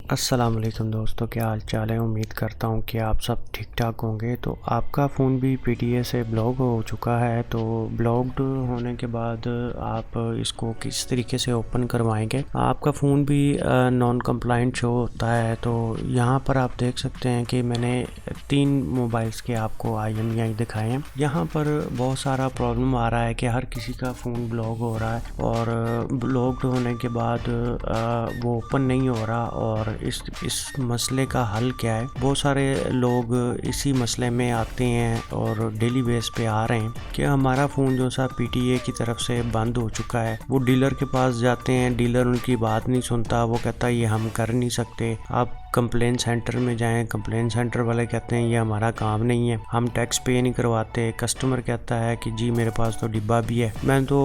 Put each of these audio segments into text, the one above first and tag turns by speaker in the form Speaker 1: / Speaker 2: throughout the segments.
Speaker 1: अस्सलाम वालेकुम दोस्तों, क्या हाल चाल है। उम्मीद करता हूँ कि आप सब ठीक ठाक होंगे। तो आपका फ़ोन भी पीटीए से ब्लॉक हो चुका है। तो ब्लॉक्ड होने के बाद आप इसको किस तरीके से ओपन करवाएंगे। आपका फ़ोन भी नॉन कंप्लाइंट शो होता है। तो यहाँ पर आप देख सकते हैं कि मैंने 3 मोबाइल्स के आपको IMEI दिखाए हैं। यहाँ पर बहुत सारा प्रॉब्लम आ रहा है कि हर किसी का फ़ोन ब्लॉक हो रहा है और ब्लॉक्ड होने के बाद वो ओपन नहीं हो रहा। और इस मसले का हल क्या है। बहुत सारे लोग इसी मसले में आते हैं और डेली बेस पे आ रहे हैं कि हमारा फ़ोन जो सा पीटीए की तरफ से बंद हो चुका है। वो डीलर के पास जाते हैं, डीलर उनकी बात नहीं सुनता। वो कहता है ये हम कर नहीं सकते, आप कंप्लेन सेंटर में जाएं। कंप्लेन सेंटर वाले कहते हैं ये हमारा काम नहीं है, हम टैक्स पे नहीं करवाते। कस्टमर कहता है कि जी मेरे पास तो डिब्बा भी है, मैं तो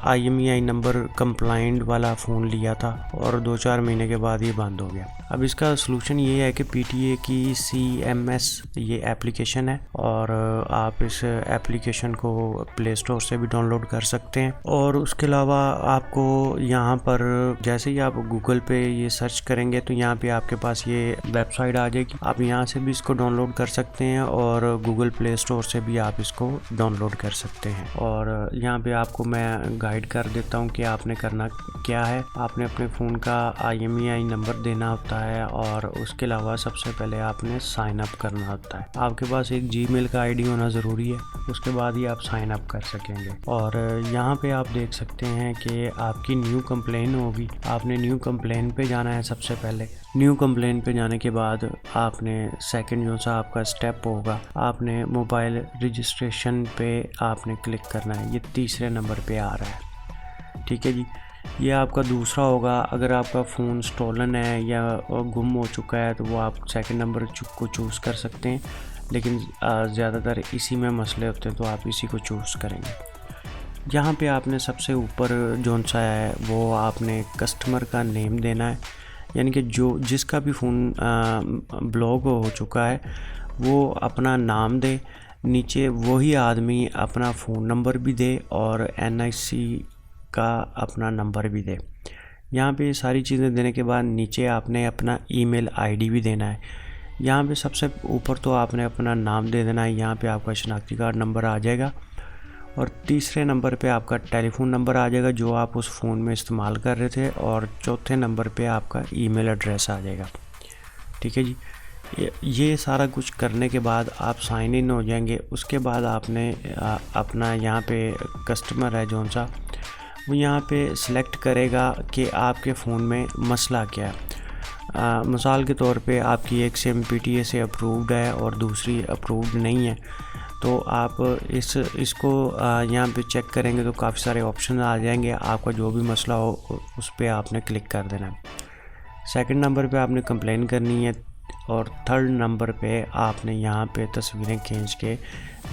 Speaker 1: IMEI नंबर कंप्लाइंट वाला फ़ोन लिया था और 2-4 महीने के बाद ये बंद हो गया। अब इसका सलूशन ये है कि पीटीए की CMS ये एप्लीकेशन है और आप इस एप्लीकेशन को प्ले स्टोर से भी डाउनलोड कर सकते हैं। और उसके अलावा आपको यहाँ पर जैसे ही आप गूगल पे ये सर्च करेंगे तो यहाँ पे आपके पास ये वेबसाइट आ जाएगी। आप यहाँ से भी इसको डाउनलोड कर सकते हैं और गूगल प्ले स्टोर से भी आप इसको डाउनलोड कर सकते हैं। और यहाँ पे आपको मैं गाइड कर देता हूँ कि आपने करना क्या है। आपने अपने फ़ोन का IMEI नंबर देना होता है और उसके अलावा सबसे पहले आपने साइन अप करना होता है। आपके पास एक जीमेल का ID होना ज़रूरी है, उसके बाद ही आप साइन अप कर सकेंगे। और यहाँ पे आप देख सकते हैं कि आपकी न्यू कंप्लेन होगी। आपने न्यू कंप्लेन पे जाना है। सबसे पहले न्यू कंप्लेन पे जाने के बाद आपने सेकंड जो सा आपका स्टेप होगा, आपने मोबाइल रजिस्ट्रेशन पे आपने क्लिक करना है। ये तीसरे नंबर पे आ रहा है, ठीक है जी। ये आपका दूसरा होगा। अगर आपका फ़ोन स्टोलन है या गुम हो चुका है तो वो आप सेकंड नंबर को चूज़ कर सकते हैं, लेकिन ज़्यादातर इसी में मसले होते हैं तो आप इसी को चूज़ करेंगे। यहाँ पे आपने सबसे ऊपर जोन सा है वो आपने कस्टमर का नेम देना है, यानी कि जो जिसका भी फ़ोन ब्लॉक हो चुका है वो अपना नाम दे। नीचे वही आदमी अपना फ़ोन नंबर भी दे और NIC का अपना नंबर भी दे। यहाँ पे सारी चीज़ें देने के बाद नीचे आपने अपना ईमेल ID भी देना है। यहाँ पे सबसे ऊपर तो आपने अपना नाम दे देना है। यहाँ पे आपका शनाख्ती कार्ड नंबर आ जाएगा और तीसरे नंबर पे आपका टेलीफोन नंबर आ जाएगा जो आप उस फ़ोन में इस्तेमाल कर रहे थे और चौथे नंबर पे आपका ईमेल एड्रेस आ जाएगा, ठीक है जी। ये सारा कुछ करने के बाद आप साइन इन हो जाएंगे। उसके बाद आपने अपना यहाँ पे कस्टमर है जौन सा वो यहाँ पे सिलेक्ट करेगा कि आपके फ़ोन में मसला क्या है। मिसाल के तौर पे आपकी एक सिम पीटीए से अप्रूव्ड है और दूसरी अप्रूव्ड नहीं है, तो आप इसको यहाँ पे चेक करेंगे तो काफ़ी सारे ऑप्शन आ जाएंगे। आपका जो भी मसला हो उस पर आपने क्लिक कर देना है। सेकंड नंबर पे आपने कंप्लेन करनी है और थर्ड नंबर पे आपने यहाँ पे तस्वीरें खींच के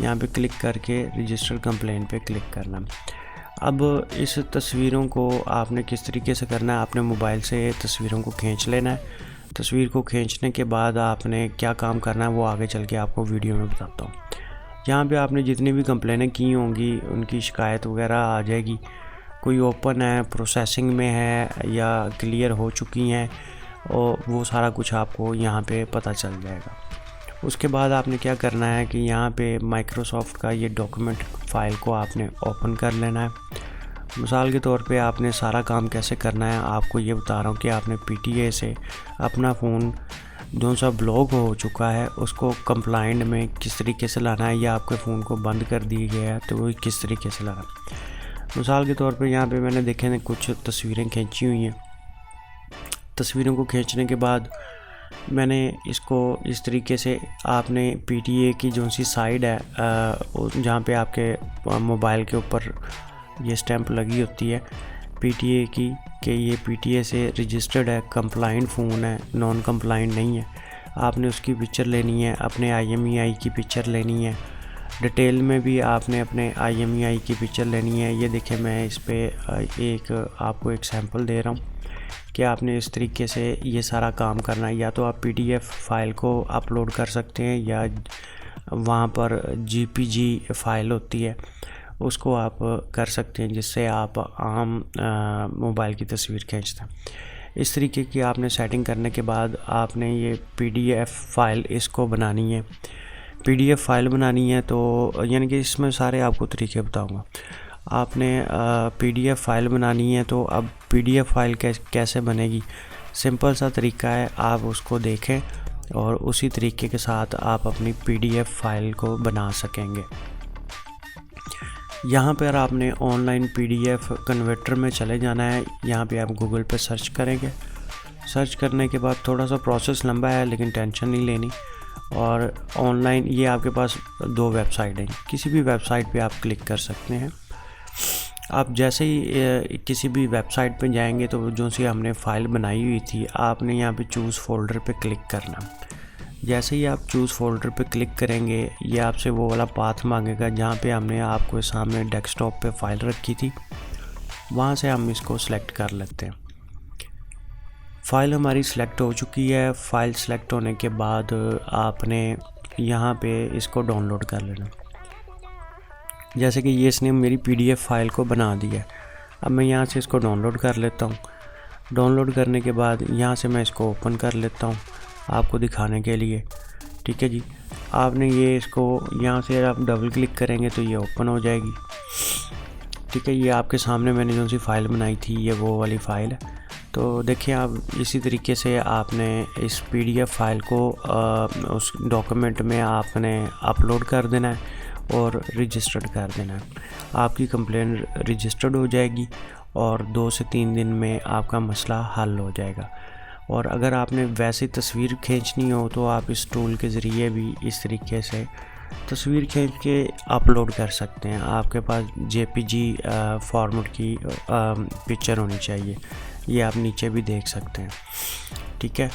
Speaker 1: यहाँ पे क्लिक करके रजिस्टर कंप्लेन पे क्लिक करना है। अब इस तस्वीरों को आपने किस तरीके से करना है, आपने मोबाइल से तस्वीरों को खींच लेना है। तस्वीर को खींचने के बाद आपने क्या काम करना है वो आगे चल के आपको वीडियो में बताता हूँ। यहाँ पे आपने जितनी भी कंप्लेनें की होंगी उनकी शिकायत वगैरह आ जाएगी। कोई ओपन है, प्रोसेसिंग में है या क्लियर हो चुकी हैं और वो सारा कुछ आपको यहाँ पे पता चल जाएगा। उसके बाद आपने क्या करना है कि यहाँ पे माइक्रोसॉफ्ट का ये डॉक्यूमेंट फ़ाइल को आपने ओपन कर लेना है। मिसाल के तौर पे आपने सारा काम कैसे करना है आपको ये बता रहा हूँ कि आपने पीटीए से अपना फ़ोन जो सा ब्लॉक हो चुका है उसको कंप्लाइंट में किस तरीके से लाना है, या आपके फ़ोन को बंद कर दिया गया है तो वो किस तरीके से लाना है। मिसाल के तौर पे यहाँ पे मैंने देखे कुछ तस्वीरें खींची हुई हैं। तस्वीरों को खींचने के बाद मैंने इसको इस तरीके से आपने पीटीए की जो सी साइड है जहाँ पे आपके मोबाइल के ऊपर ये स्टैंप लगी होती है पीटीए की कि ये पीटीए से रजिस्टर्ड है, कंप्लाइंट फ़ोन है, नॉन कंप्लाइंट नहीं है। आपने उसकी पिक्चर लेनी है, अपने IMEI की पिक्चर लेनी है। डिटेल में भी आपने अपने IMEI की पिक्चर लेनी है। ये देखें मैं इस पर आपको एक सैम्पल दे रहा हूँ कि आपने इस तरीके से ये सारा काम करना है। या तो आप PDF फ़ाइल को अपलोड कर सकते हैं या वहाँ पर JPG फ़ाइल होती है उसको आप कर सकते हैं, जिससे आप आम मोबाइल की तस्वीर खींचते हैं। इस तरीके की आपने सेटिंग करने के बाद आपने ये PDF फ़ाइल इसको बनानी है। PDF फ़ाइल बनानी है तो यानी कि इसमें सारे आपको तरीके बताऊंगा। आपने PDF फ़ाइल बनानी है तो अब PDF फ़ाइल कैसे बनेगी, सिंपल सा तरीका है, आप उसको देखें और उसी तरीके के साथ आप अपनी PDF फ़ाइल को बना सकेंगे। यहाँ पर आपने ऑनलाइन PDF कन्वर्टर में चले जाना है। यहाँ पे आप गूगल पे सर्च करेंगे। सर्च करने के बाद थोड़ा सा प्रोसेस लंबा है लेकिन टेंशन नहीं लेनी। और ऑनलाइन ये आपके पास 2 वेबसाइट हैं, किसी भी वेबसाइट पे आप क्लिक कर सकते हैं। आप जैसे ही किसी भी वेबसाइट पे जाएंगे तो जो सी हमने फ़ाइल बनाई हुई थी आपने यहाँ पे चूज़ फ़ोल्डर पे क्लिक करना। जैसे ही आप चूज़ फ़ोल्डर पे क्लिक करेंगे ये आपसे वो वाला पाथ मांगेगा जहाँ पे हमने आपको सामने डेस्कटॉप पे फ़ाइल रखी थी, वहाँ से हम इसको सिलेक्ट कर लेते हैं। फ़ाइल हमारी सिलेक्ट हो चुकी है। फ़ाइल सिलेक्ट होने के बाद आपने यहाँ पे इसको डाउनलोड कर लेना। जैसे कि ये इसने मेरी PDF फ़ाइल को बना दिया है। अब मैं यहाँ से इसको डाउनलोड कर लेता हूँ। डाउनलोड करने के बाद यहाँ से मैं इसको ओपन कर लेता हूँ आपको दिखाने के लिए। ठीक है जी, आपने ये इसको यहाँ से आप डबल क्लिक करेंगे तो ये ओपन हो जाएगी। ठीक है, ये आपके सामने मैंने जो सी फ़ाइल बनाई थी ये वो वाली फ़ाइल है। तो देखिए आप इसी तरीके से आपने इस PDF फ़ाइल को उस डॉक्यूमेंट में आपने अपलोड कर देना है और रजिस्टर्ड कर देना है। आपकी कंप्लेन रजिस्टर्ड हो जाएगी और 2 से 3 दिन में आपका मसला हल हो जाएगा। और अगर आपने वैसी तस्वीर खींचनी हो तो आप इस टूल के ज़रिए भी इस तरीके से तस्वीर खींच के अपलोड कर सकते हैं। आपके पास JPG फॉर्मेट की पिक्चर होनी चाहिए, ये आप नीचे भी देख सकते हैं। ठीक है,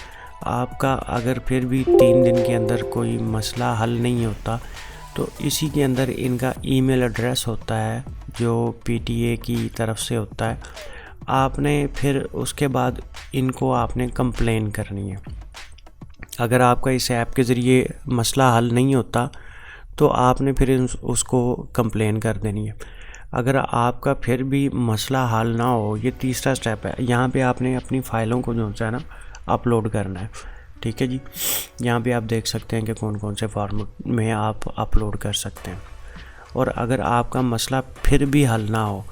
Speaker 1: आपका अगर फिर भी 3 दिन के अंदर कोई मसला हल नहीं होता तो इसी के अंदर इनका ईमेल एड्रेस होता है जो PTA की तरफ से होता है। आपने फिर उसके बाद इनको आपने कंप्लेन करनी है। अगर आपका इस ऐप के ज़रिए मसला हल नहीं होता तो आपने फिर उसको कंप्लेन कर देनी है। अगर आपका फिर भी मसला हल ना हो, ये तीसरा स्टेप है। यहाँ पे आपने अपनी फ़ाइलों को जो है ना अपलोड करना है। ठीक है जी, यहाँ पे आप देख सकते हैं कि कौन कौन से फॉर्मेट में आप अपलोड कर सकते हैं। और अगर आपका मसला फिर भी हल ना हो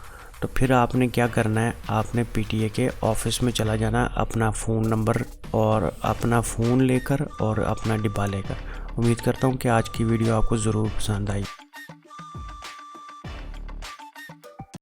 Speaker 1: तो फिर आपने क्या करना है, आपने PTA के ऑफिस में चला जाना, अपना फ़ोन नंबर और अपना फ़ोन लेकर और अपना डिब्बा लेकर। उम्मीद करता हूँ कि आज की वीडियो आपको ज़रूर पसंद आई।